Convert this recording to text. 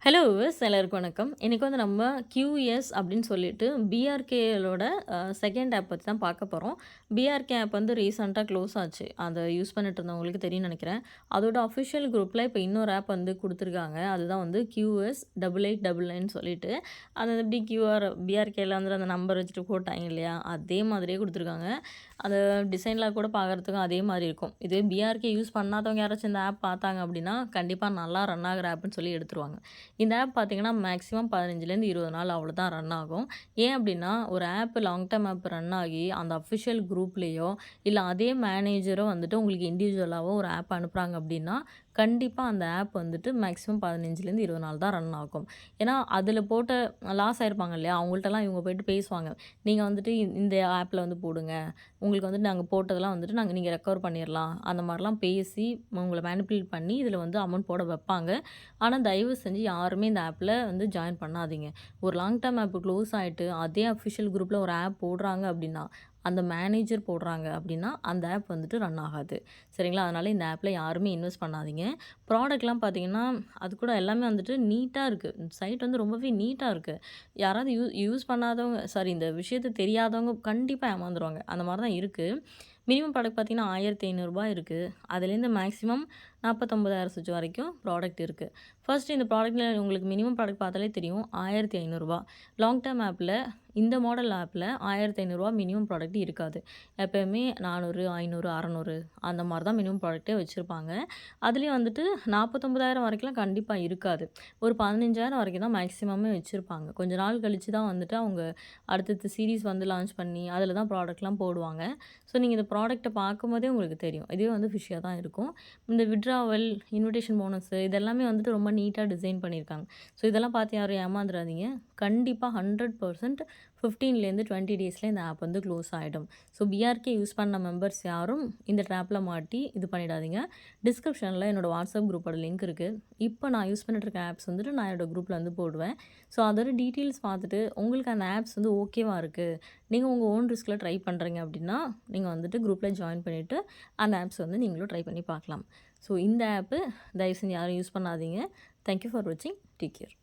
Hello viewers எல்லாருக்கும் வணக்கம். இன்னைக்கு வந்து நம்ம QS அப்படின்னு சொல்லிட்டு பிஆர்கேலோட செகண்ட் ஆப் பத்தி தான் பார்க்க போறோம். பிஆர்கே ஆப் வந்து ரீசென்ட்டா க்ளோஸ் ஆச்சு. அத யூஸ் பண்ணிட்டு இருந்தவங்களுக்கு தெரியும்னு நெனைக்கிறேன். அதோட அஃபிஷியல் குரூப்ல இப்ப இன்னொரு ஆப் வந்து குடுத்துருக்காங்க. அதுதான் வந்து QS 8899 சொல்லிட்டு. அது எப்படி பிஆர்கேல வந்து அந்த நம்பர் வச்சுட்டு போட்டாங்க இல்லையா? அதே மாதிரியே குடுத்துருக்காங்க. அந்த டிசைன்லாம் கூட பார்க்கறதுக்கும் அதே மாரி இருக்கும். இதுவே பிஆர்கே யூஸ் பண்ணாதவங்க யாராச்சும் இந்த ஆப் பார்த்தாங்க அப்படின்னா, கண்டிப்பா நல்லா ரன் ஆகுற ஆப்ன்னு சொல்லி எடுத்துருவாங்க. இந்த ஆப் பார்த்தீங்கன்னா, மேக்ஸிமம் 15லேருந்து 20 நாள் அவ்வளோதான் ரன் ஆகும். ஏன் அப்டின்னா, ஒரு ஆப் லாங் டெர்ம் ஆப் ரன் ஆகி, அந்த அஃபிஷியல் குரூப்லேயோ, இல்ல அதே மேனேஜரோ வந்துட்டு உங்களுக்கு இண்டிவிஜுவலாவோ ஒரு ஆப் அனுப்புறாங்க அப்டின்னா, கண்டிப்பா அந்த ஆப் வந்துட்டு மேக்ஸிமம் 15லேருந்து 20 நாள் தான் ரன் ஆகும். ஏன்னா, அதில போட்ட லாஸ் ஆயிருப்பாங்க இல்லையா? அவங்கள்ட்டலாம் இவங்க போயிட்டு பேசுவாங்க. நீங்க வந்துட்டு இந்த ஆப்ல வந்து போடுங்க. உங்களுக்கு வந்துட்டு நாங்க போட்டதெல்லாம் வந்துட்டு நீங்க ரெக்கவர் பண்ணிறலாம். அந்த மாரிலாம் பேசி உங்கள மேனிபுலேட் பண்ணி இதில வந்து அமௌண்ட் போட வைப்பாங்க. ஆனா, தயவு செஞ்சு யாருமே இந்த ஆப்ல வந்து ஜாயின் பண்ணாதீங்க. ஒரு லாங் டெர்ம் ஆப் க்ளோஸ் ஆயிட்டு, அதே அஃபிஷியல் குரூப்ல ஒரு ஆப் போடுறாங்க அப்டின்னா, அந்த மேனேஜர் போடுறாங்க அப்டின்னா, அந்த ஆப் வந்துட்டு ரன் ஆகாது. சரிங்களா? அதனால இந்த ஆப்ல யாருமே இன்வெஸ்ட் பண்ணாதீங்க. ப்ராடக்ட்லாம் பார்த்தீங்கன்னா, அது கூட எல்லாமே வந்துட்டு நீட்டா இருக்கு. சைட் வந்து ரொம்பவே நீட்டா இருக்கு. யாராவது யூஸ் பண்ணாதவங்க சாரி இந்த விஷயத்த தெரியாதவங்க கண்டிப்பா ஏமாந்துருவாங்க. அந்த மாரி தான் இருக்கு. மினிமம் ப்ராடக்ட் பார்த்தீங்கன்னா, ரூ. 1500 இருக்கு. அதுலேருந்து மேக்ஸிமம் 49,000 சுச்சு வரைக்கும் ப்ராடக்ட் இருக்கு. ஃபர்ஸ்ட் இந்த ப்ராடக்ட்ல உங்களுக்கு மினிமம் ப்ராடக்ட் பார்த்தாலே தெரியும். ரூ. 1500. லாங் டெர்ம் ஆப்ல இந்த மாடல் ஆப்ல ரூ. 1500 மினிமம் ப்ராடக்ட் இருக்காது. எப்பயுமே 400, 500, 600 அந்த மாரி தான் மினிமம் ப்ராடக்ட்டே வச்சிருப்பாங்க. அதுலயும் வந்துட்டு 49,000 வரைக்கும்லாம் கண்டிப்பா இருக்காது. ஒரு 15,000 வரைக்கும் தான் மேக்ஸிமமே வச்சிருப்பாங்க. கொஞ்ச நாள் கழிச்சு தான் வந்துட்டு அவங்க அடுத்தடுத்த சீரிஸ் வந்து லான்ச் பண்ணி, அதில தான் ப்ராடக்ட்லாம் போடுவாங்க. ஸோ நீங்க இந்த ப்ராடக்ட்ட பார்க்கும்போதே உங்களுக்கு தெரியும். இதுவே வந்து ஃபிஷ்ஷியா தான் இருக்கும். இந்த வித்ட்ராவல், இன்விடேஷன் போனஸ் இதெல்லாமே வந்துட்டு ரொம்ப நீட்டா டிசைன் பண்ணியிருக்காங்க. ஸோ இதெல்லாம் பார்த்து யாரும் ஏமாந்துறாதீங்க. கண்டிப்பா 100% 15லேருந்து 20 டேஸ்ல இந்த ஆப் வந்து க்ளோஸ் ஆயிடும். ஸோ பிஆர்கே யூஸ் பண்ண மெம்பர்ஸ் யாரும் இந்த ட்ராப்ல மாட்டி இது பண்ணிடாதீங்க. டிஸ்கிரிப்ஷன்ல என்னோட வாட்ஸ்அப் குரூப்போட லிங்க் இருக்கு. இப்போ நான் யூஸ் பண்ணிட்டு இருக்க ஆப்ஸ் வந்துட்டு நான் என்னோட குரூப்ல வந்து போடுவேன். ஸோ அதோட டீட்டெயில்ஸ் பார்த்துட்டு உங்களுக்கு அந்த ஆப்ஸ் வந்து ஓகேவா இருக்கு. நீங்க உங்க ஓன் ரிஸ்க்ல ட்ரை பண்றீங்க அப்படின்னா, நீங்க வந்துட்டு குரூப்ல ஜாயின் பண்ணிட்டு அந்த ஆப்ஸ் வந்து நீங்களும் ட்ரை பண்ணி பார்க்கலாம். ஸோ இந்த ஆப்பு தயவு செஞ்சு யாரும் யூஸ் பண்ணாதீங்க. தேங்க் யூ ஃபார் வாட்சிங். Take care.